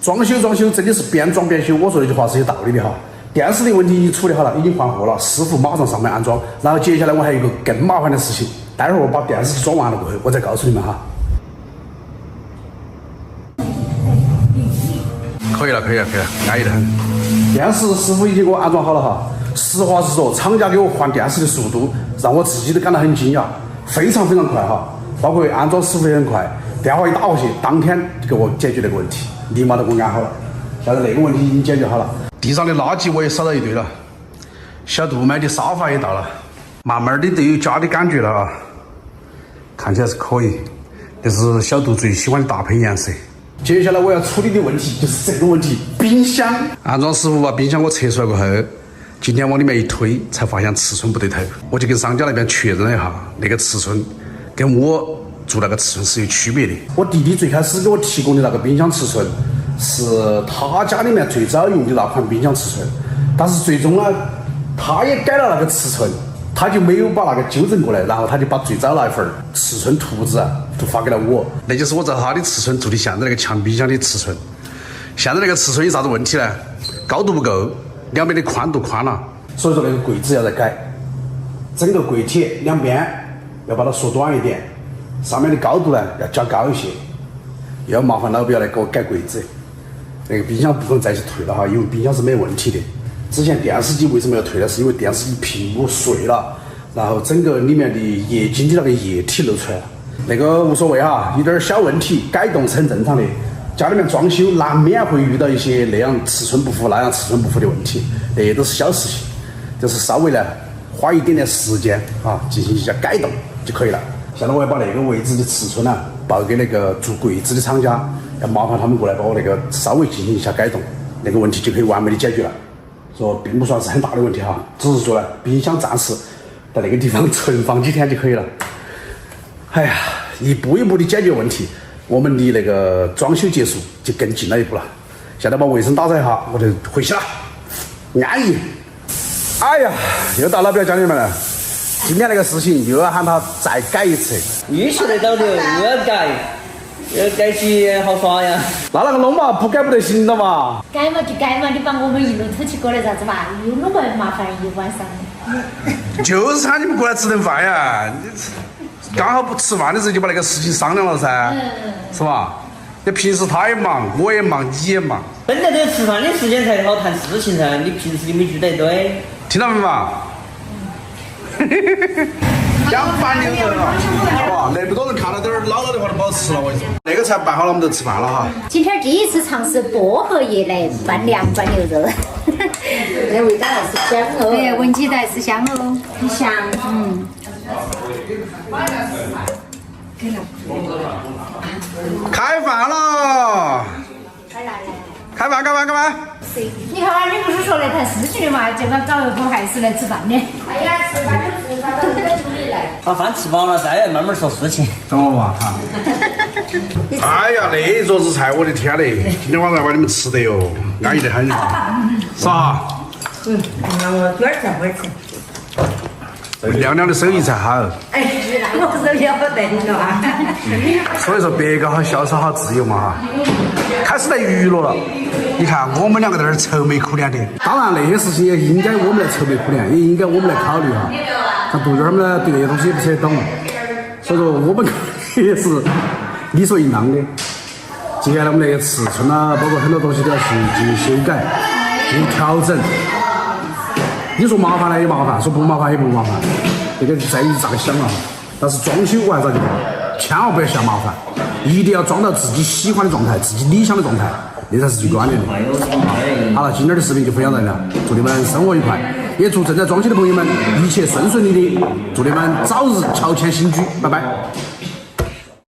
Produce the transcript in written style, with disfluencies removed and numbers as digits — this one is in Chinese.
装修真的是边装边修，我说那句话是有道理的哈。电视的问题处理好了，已经换货了，师傅马上上门安装。然后接下来我还有一个更麻烦的事情，待会儿我把电视机装完了过后，我再告诉你们哈。可以了，安逸得很。电视师傅已经给我安装好了哈。实话实说，厂家给我换电视的速度让我自己都感到很惊讶，非常快哈。包括安装师傅也很快，电话一打过去，当天就给我解决那个问题，立马都给我安好了。现在那个问题已经解决好了，地上的垃圾我也扫到一堆了，小杜买的沙发也到了，慢慢的都有家的感觉了啊，看起来是可以。这是小杜最喜欢的搭配颜色。接下来我要处理的问题就是这个问题，冰箱。安装师傅把冰箱给我拆出来过后，今天往里面一推，才发现尺寸不对头，我就跟商家那边确认了一下，那个尺寸跟我做那个尺寸是有区别的。我弟弟最开始给我提供的那个冰箱尺寸是他家里面最早用的那款冰箱尺寸，但是最终呢，他也改了那个尺寸，他就没有把那个纠正过来，然后他就把最早那一份尺寸图纸就发给了我，那就是我照他的尺寸做的现在那个强冰箱的尺寸。现在那个尺寸有啥子问题呢？高度不够，两边的宽度宽了，所以说那个柜子要再改，整个柜体两边要把它缩短一点，上面的高度呢要加高一些，又要麻烦老表来给我改柜子。那个冰箱不可能再去退了哈，因为冰箱是没问题的。之前电视机为什么要退呢？是因为电视机屏幕碎了，然后整个里面的液晶的那个液体漏出来了。那个无所谓哈，有点小问题，改动是很正常的。家里面装修难免会遇到一些那样尺寸不符、那样尺寸不符的问题，那些都是小事情，就是稍微呢花一点点时间啊进行一下改动就可以了。现在我要把那个位置的尺寸呢报给那个做柜子的厂家，要麻烦他们过来把我那个稍微进行一下改动，那个问题就可以完美的解决了。说并不算是很大的问题哈，只是说呢冰箱暂时在那个地方存放几天就可以了。哎呀，一步一步的解决问题，我们离那个装修结束就更近了一步了。现在把卫生打扫一下，我就回去了，安逸。哎呀，又到老表家里面了，今天那个事情又要喊他再改一次。你说得到的，又要改起好耍呀。那个弄嘛，不改不得行了嘛。改嘛就改嘛，你把我们一路偷起过来啥子嘛？又那么麻烦一晚上。就是喊你们过来吃顿饭呀，刚好不吃饭的时候就把那个事情商量了噻，是吧？你平时他也忙，我也忙，你也忙，本来都吃饭的时间才好谈事情噻，你平时就没聚在一堆，听到没嘛？讲烦人了，哇！那么多人看到点儿老的话都不好吃了，我跟你说。那个菜拌好了，我们就吃饭了哈。今天第一次尝试薄荷叶来拌凉拌牛肉，这味道还是香哦。对，闻起来是香哦，很香。开饭了！开饭！你看嘛，你不是说来谈事情的嘛，结果搞一口还是来吃饭的。哎呀，吃饭就吃饭，把饭吃饱了再慢慢说事情。怎么嘛哈？哎呀，那一桌子菜，我的天嘞！今天晚上把你们吃得哟，安逸得很，是吧？那我多少钱？亮亮的手艺才好。哎，我手艺好得了啊！所以说，别个好潇洒好自由嘛哈。开始来娱乐了，你看我们两个在那儿愁眉苦脸的。当然那些事情也应该我们来愁眉苦脸，也应该我们来考虑哈。像杜鹃他们呢，对那些东西也不是很懂，所以说我们也是理所应当的。接下来我们那些尺寸啊，包括很多东西都要去进行修改、进行调整。你说麻烦呢也麻烦，说不麻烦也不麻烦，这个在于咋个想啊。但是装修我还是那句话，千万不要嫌麻烦，一定要装到自己喜欢的状态，自己理想的状态，那才是最关键的。好了，今天的视频就分享到这了，祝你们生活愉快，也祝正在装修的朋友们一切顺顺利利，祝你们早日乔迁新居，拜拜。